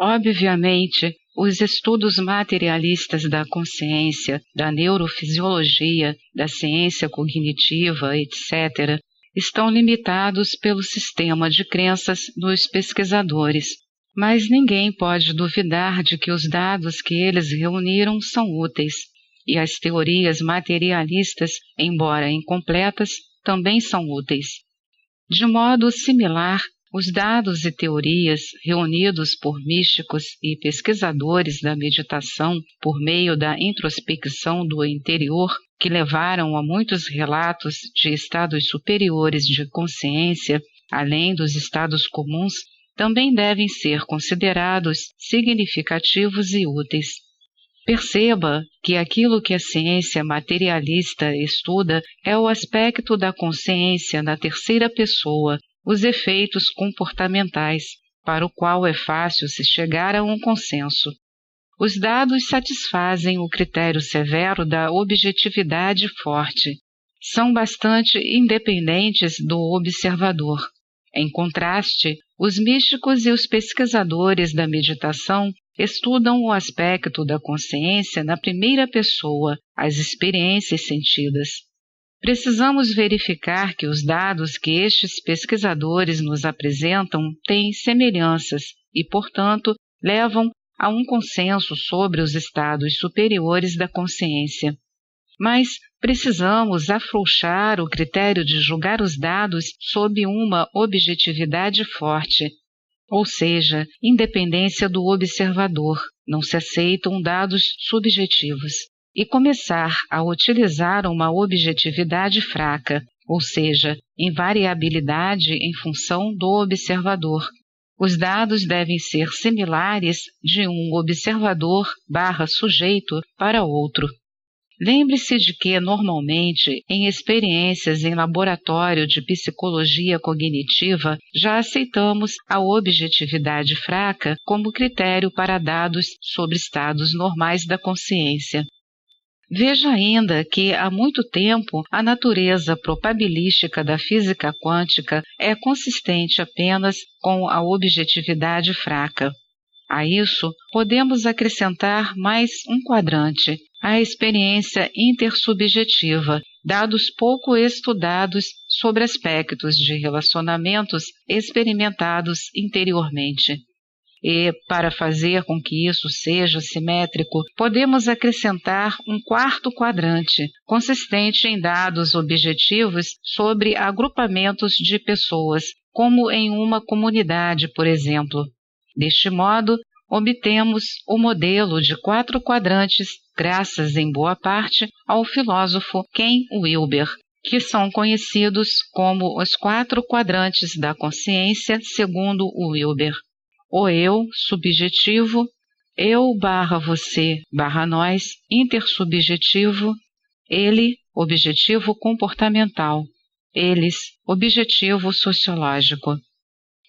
Obviamente, os estudos materialistas da consciência, da neurofisiologia, da ciência cognitiva, etc., estão limitados pelo sistema de crenças dos pesquisadores, mas ninguém pode duvidar de que os dados que eles reuniram são úteis, e as teorias materialistas, embora incompletas, também são úteis. De modo similar, os dados e teorias reunidos por místicos e pesquisadores da meditação por meio da introspecção do interior, que levaram a muitos relatos de estados superiores de consciência, além dos estados comuns, também devem ser considerados significativos e úteis. Perceba que aquilo que a ciência materialista estuda é o aspecto da consciência na terceira pessoa, os efeitos comportamentais, para o qual é fácil se chegar a um consenso. Os dados satisfazem o critério severo da objetividade forte. São bastante independentes do observador. Em contraste, os místicos e os pesquisadores da meditação estudam o aspecto da consciência na primeira pessoa, as experiências sentidas. Precisamos verificar que os dados que estes pesquisadores nos apresentam têm semelhanças e, portanto, levam a um consenso sobre os estados superiores da consciência. Mas precisamos afrouxar o critério de julgar os dados sob uma objetividade forte, ou seja, independência do observador, não se aceitam dados subjetivos, e começar a utilizar uma objetividade fraca, ou seja, invariabilidade em função do observador. Os dados devem ser similares de um observador/sujeito para outro. Lembre-se de que, normalmente, em experiências em laboratório de psicologia cognitiva, já aceitamos a objetividade fraca como critério para dados sobre estados normais da consciência. Veja ainda que, há muito tempo, a natureza probabilística da física quântica é consistente apenas com a objetividade fraca. A isso, podemos acrescentar mais um quadrante, a experiência intersubjetiva, dados pouco estudados sobre aspectos de relacionamentos experimentados interiormente. E, para fazer com que isso seja simétrico, podemos acrescentar um quarto quadrante, consistente em dados objetivos sobre agrupamentos de pessoas, como em uma comunidade, por exemplo. Deste modo, obtemos o modelo de 4 quadrantes, graças em boa parte ao filósofo Ken Wilber, que são conhecidos como os 4 quadrantes da consciência segundo Wilber. O eu, subjetivo, eu/você/nós, intersubjetivo, ele, objetivo comportamental, eles, objetivo sociológico.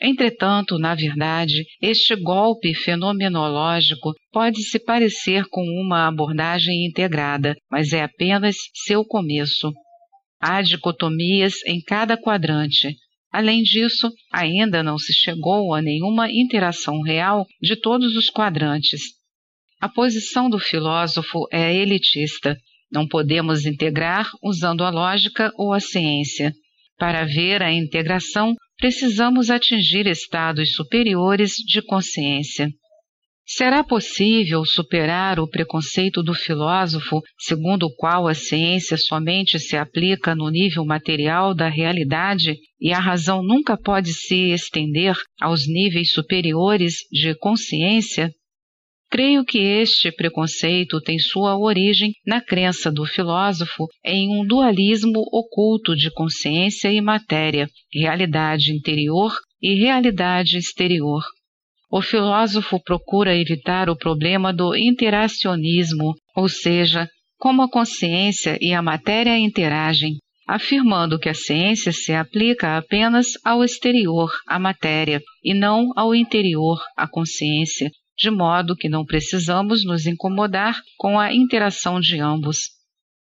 Entretanto, na verdade, este golpe fenomenológico pode se parecer com uma abordagem integrada, mas é apenas seu começo. Há dicotomias em cada quadrante. Além disso, ainda não se chegou a nenhuma interação real de todos os quadrantes. A posição do filósofo é elitista. Não podemos integrar usando a lógica ou a ciência. Para ver a integração, precisamos atingir estados superiores de consciência. Será possível superar o preconceito do filósofo, segundo o qual a ciência somente se aplica no nível material da realidade e a razão nunca pode se estender aos níveis superiores de consciência? Creio que este preconceito tem sua origem na crença do filósofo em um dualismo oculto de consciência e matéria, realidade interior e realidade exterior. O filósofo procura evitar o problema do interacionismo, ou seja, como a consciência e a matéria interagem, afirmando que a ciência se aplica apenas ao exterior, à matéria, e não ao interior, à consciência, de modo que não precisamos nos incomodar com a interação de ambos.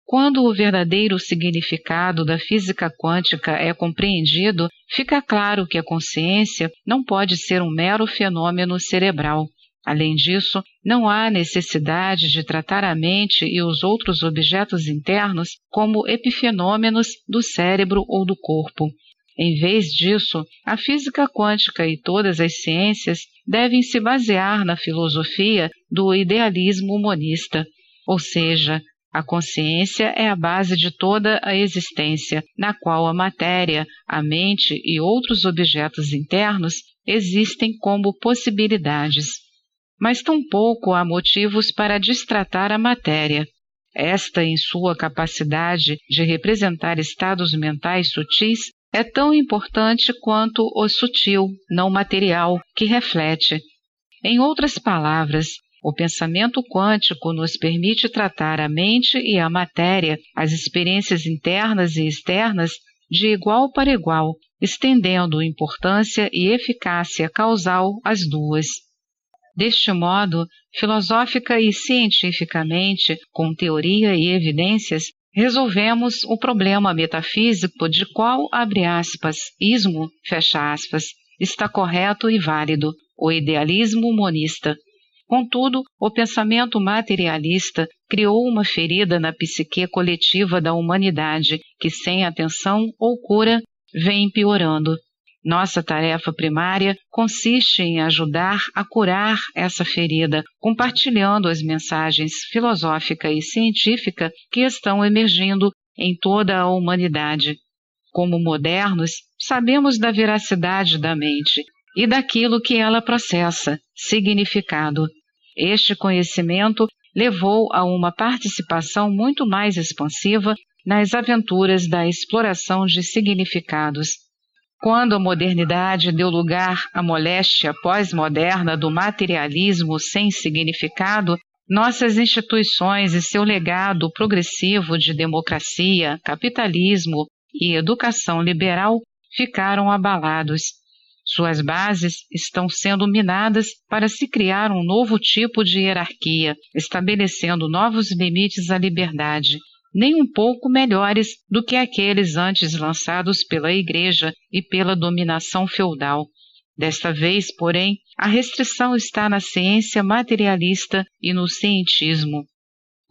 Quando o verdadeiro significado da física quântica é compreendido, fica claro que a consciência não pode ser um mero fenômeno cerebral. Além disso, não há necessidade de tratar a mente e os outros objetos internos como epifenômenos do cérebro ou do corpo. Em vez disso, a física quântica e todas as ciências devem se basear na filosofia do idealismo monista, ou seja, a consciência é a base de toda a existência, na qual a matéria, a mente e outros objetos internos existem como possibilidades. Mas tampouco há motivos para destratar a matéria. Esta, em sua capacidade de representar estados mentais sutis, é tão importante quanto o sutil, não material, que reflete. Em outras palavras, o pensamento quântico nos permite tratar a mente e a matéria, as experiências internas e externas, de igual para igual, estendendo importância e eficácia causal às duas. Deste modo, filosófica e cientificamente, com teoria e evidências, resolvemos o problema metafísico de qual, abre aspas, ismo, fecha aspas, está correto e válido, o idealismo monista. Contudo, o pensamento materialista criou uma ferida na psique coletiva da humanidade que, sem atenção ou cura, vem piorando. Nossa tarefa primária consiste em ajudar a curar essa ferida, compartilhando as mensagens filosófica e científica que estão emergindo em toda a humanidade. Como modernos, sabemos da veracidade da mente e daquilo que ela processa, significado. Este conhecimento levou a uma participação muito mais expansiva nas aventuras da exploração de significados. Quando a modernidade deu lugar à moléstia pós-moderna do materialismo sem significado, nossas instituições e seu legado progressivo de democracia, capitalismo e educação liberal ficaram abalados. Suas bases estão sendo minadas para se criar um novo tipo de hierarquia, estabelecendo novos limites à liberdade, nem um pouco melhores do que aqueles antes lançados pela Igreja e pela dominação feudal. Desta vez, porém, a restrição está na ciência materialista e no cientismo.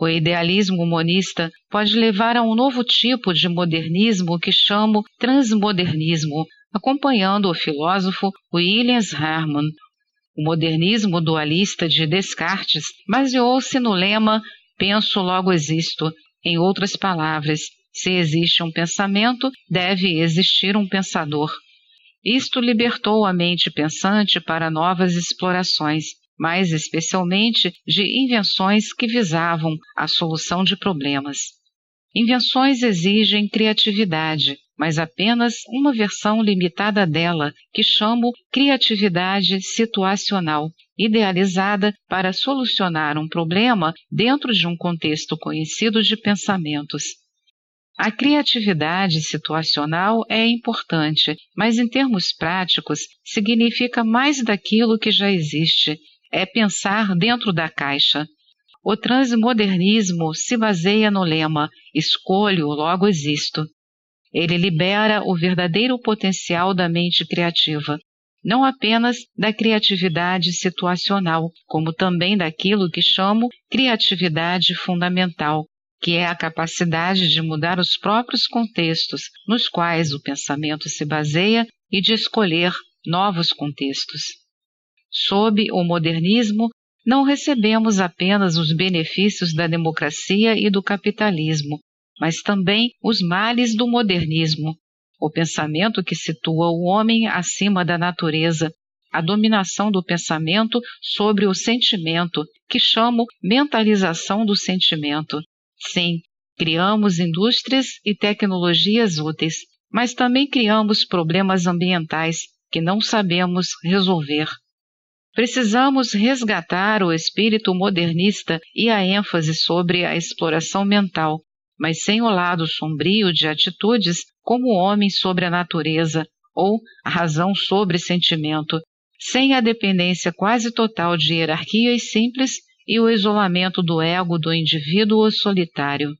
O idealismo monista pode levar a um novo tipo de modernismo que chamo transmodernismo, acompanhando o filósofo William Harman. O modernismo dualista de Descartes baseou-se no lema "penso, logo existo". Em outras palavras, se existe um pensamento, deve existir um pensador. Isto libertou a mente pensante para novas explorações, mais especialmente de invenções que visavam a solução de problemas. Invenções exigem criatividade, mas apenas uma versão limitada dela, que chamo criatividade situacional, idealizada para solucionar um problema dentro de um contexto conhecido de pensamentos. A criatividade situacional é importante, mas em termos práticos significa mais daquilo que já existe, é pensar dentro da caixa. O transmodernismo se baseia no lema "escolho, logo existo". Ele libera o verdadeiro potencial da mente criativa, não apenas da criatividade situacional, como também daquilo que chamo criatividade fundamental, que é a capacidade de mudar os próprios contextos nos quais o pensamento se baseia e de escolher novos contextos. Sob o modernismo, não recebemos apenas os benefícios da democracia e do capitalismo, mas também os males do modernismo, o pensamento que situa o homem acima da natureza, a dominação do pensamento sobre o sentimento, que chamo mentalização do sentimento. Sim, criamos indústrias e tecnologias úteis, mas também criamos problemas ambientais que não sabemos resolver. Precisamos resgatar o espírito modernista e a ênfase sobre a exploração mental, mas sem o lado sombrio de atitudes como o homem sobre a natureza ou a razão sobre sentimento, sem a dependência quase total de hierarquias simples e o isolamento do ego do indivíduo solitário.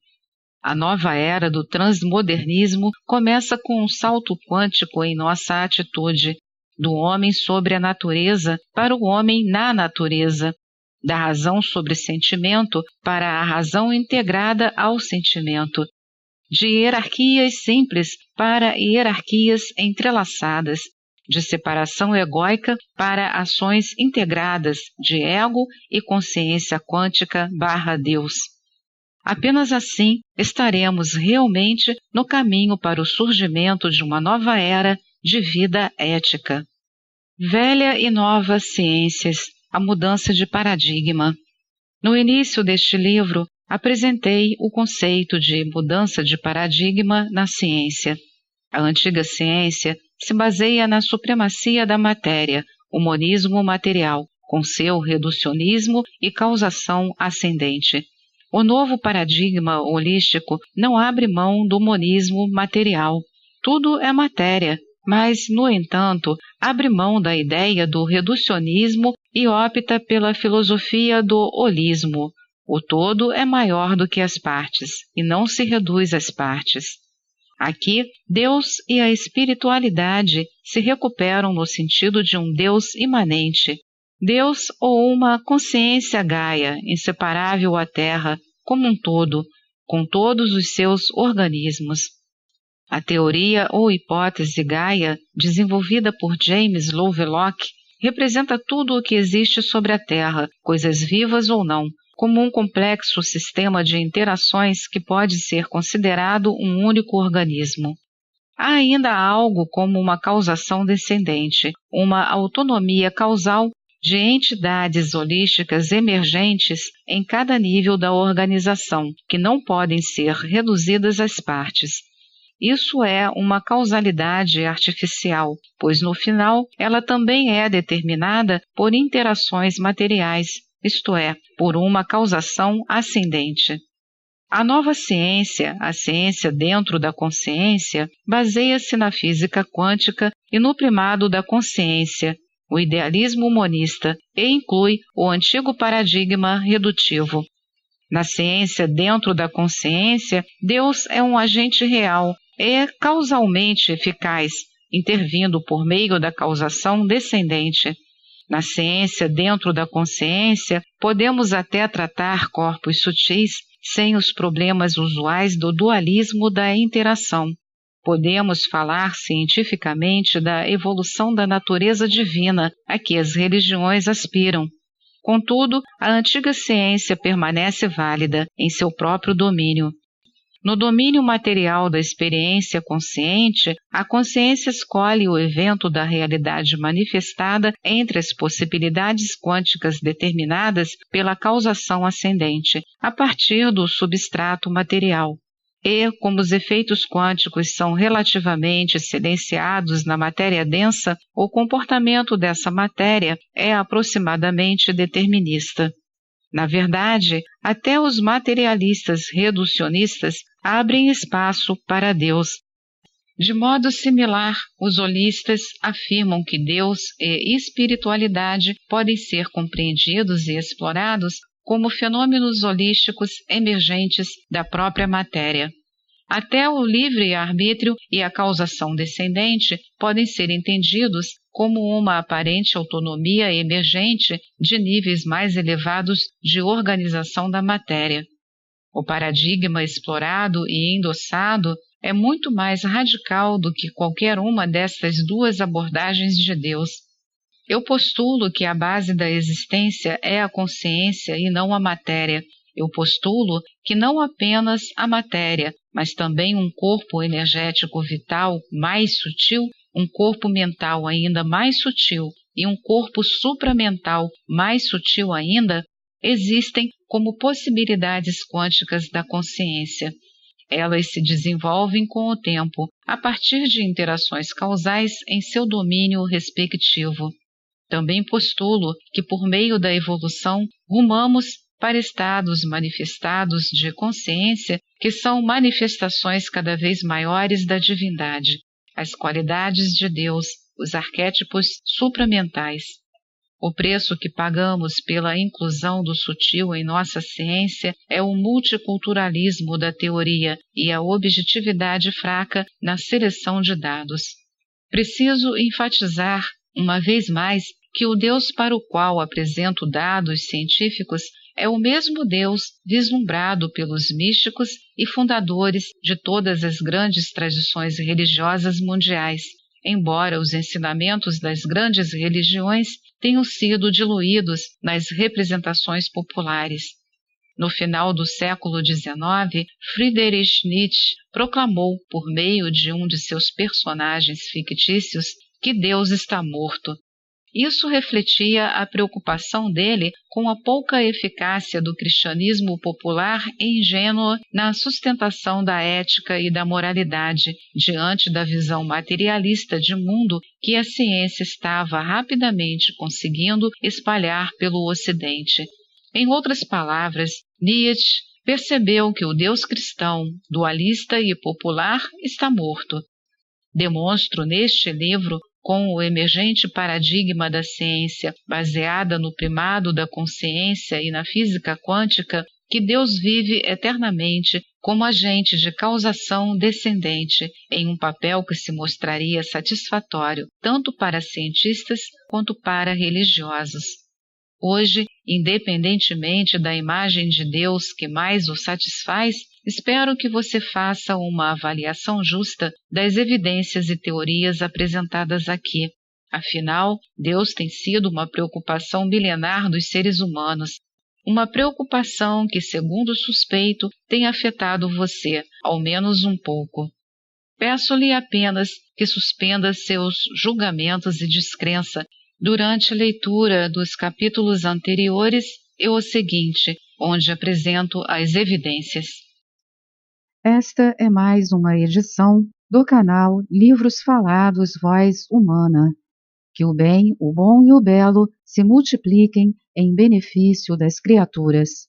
A nova era do transmodernismo começa com um salto quântico em nossa atitude. do homem sobre a natureza para o homem na natureza, da razão sobre sentimento para a razão integrada ao sentimento, de hierarquias simples para hierarquias entrelaçadas, de separação egóica para ações integradas de ego e consciência quântica / Deus. Apenas assim estaremos realmente no caminho para o surgimento de uma nova era de vida ética. Velha e nova ciências, a mudança de paradigma. No início deste livro, apresentei o conceito de mudança de paradigma na ciência. A antiga ciência se baseia na supremacia da matéria, o monismo material, com seu reducionismo e causação ascendente. O novo paradigma holístico não abre mão do monismo material. Tudo é matéria, mas, no entanto, abre mão da ideia do reducionismo e opta pela filosofia do holismo. O todo é maior do que as partes, e não se reduz às partes. Aqui, Deus e a espiritualidade se recuperam no sentido de um Deus imanente. Deus ou uma consciência gaia, inseparável à Terra, como um todo, com todos os seus organismos. A teoria ou hipótese Gaia, desenvolvida por James Lovelock, representa tudo o que existe sobre a Terra, coisas vivas ou não, como um complexo sistema de interações que pode ser considerado um único organismo. Há ainda algo como uma causação descendente, uma autonomia causal de entidades holísticas emergentes em cada nível da organização, que não podem ser reduzidas às partes. Isso é uma causalidade artificial, pois no final ela também é determinada por interações materiais, isto é, por uma causação ascendente. A nova ciência, a ciência dentro da consciência, baseia-se na física quântica e no primado da consciência, o idealismo monista, e inclui o antigo paradigma redutivo. Na ciência dentro da consciência, Deus é um agente real e causalmente eficaz, intervindo por meio da causação descendente. Na ciência dentro da consciência, podemos até tratar corpos sutis sem os problemas usuais do dualismo da interação. Podemos falar cientificamente da evolução da natureza divina a que as religiões aspiram. Contudo, a antiga ciência permanece válida em seu próprio domínio. No domínio material da experiência consciente, a consciência escolhe o evento da realidade manifestada entre as possibilidades quânticas determinadas pela causação ascendente, a partir do substrato material. E, como os efeitos quânticos são relativamente silenciados na matéria densa, o comportamento dessa matéria é aproximadamente determinista. Na verdade, até os materialistas reducionistas abrem espaço para Deus. De modo similar, os holistas afirmam que Deus e espiritualidade podem ser compreendidos e explorados como fenômenos holísticos emergentes da própria matéria. Até o livre-arbítrio e a causação descendente podem ser entendidos como uma aparente autonomia emergente de níveis mais elevados de organização da matéria. O paradigma explorado e endossado é muito mais radical do que qualquer uma destas duas abordagens de Deus. Eu postulo que a base da existência é a consciência e não a matéria. Eu postulo que não apenas a matéria, mas também um corpo energético vital mais sutil, um corpo mental ainda mais sutil e um corpo supramental mais sutil ainda, existem como possibilidades quânticas da consciência. Elas se desenvolvem com o tempo, a partir de interações causais em seu domínio respectivo. Também postulo que, por meio da evolução, rumamos para estados manifestados de consciência que são manifestações cada vez maiores da divindade, as qualidades de Deus, os arquétipos supramentais. O preço que pagamos pela inclusão do sutil em nossa ciência é o multiculturalismo da teoria e a objetividade fraca na seleção de dados. Preciso enfatizar uma vez mais, que o Deus para o qual apresento dados científicos é o mesmo Deus vislumbrado pelos místicos e fundadores de todas as grandes tradições religiosas mundiais, embora os ensinamentos das grandes religiões tenham sido diluídos nas representações populares. No final do século XIX, Friedrich Nietzsche proclamou, por meio de um de seus personagens fictícios, que Deus está morto. Isso refletia a preocupação dele com a pouca eficácia do cristianismo popular e ingênuo na sustentação da ética e da moralidade, diante da visão materialista de mundo que a ciência estava rapidamente conseguindo espalhar pelo Ocidente. Em outras palavras, Nietzsche percebeu que o Deus cristão, dualista e popular, está morto. Demonstro neste livro, com o emergente paradigma da ciência baseada no primado da consciência e na física quântica, que Deus vive eternamente como agente de causação descendente, em um papel que se mostraria satisfatório tanto para cientistas quanto para religiosos. Hoje, independentemente da imagem de Deus que mais o satisfaz, espero que você faça uma avaliação justa das evidências e teorias apresentadas aqui. Afinal, Deus tem sido uma preocupação milenar dos seres humanos, uma preocupação que, segundo suspeito, tem afetado você, ao menos um pouco. Peço-lhe apenas que suspenda seus julgamentos e descrença durante a leitura dos capítulos anteriores e o seguinte, onde apresento as evidências. Esta é mais uma edição do canal Livros Falados Voz Humana. Que o bem, o bom e o belo se multipliquem em benefício das criaturas.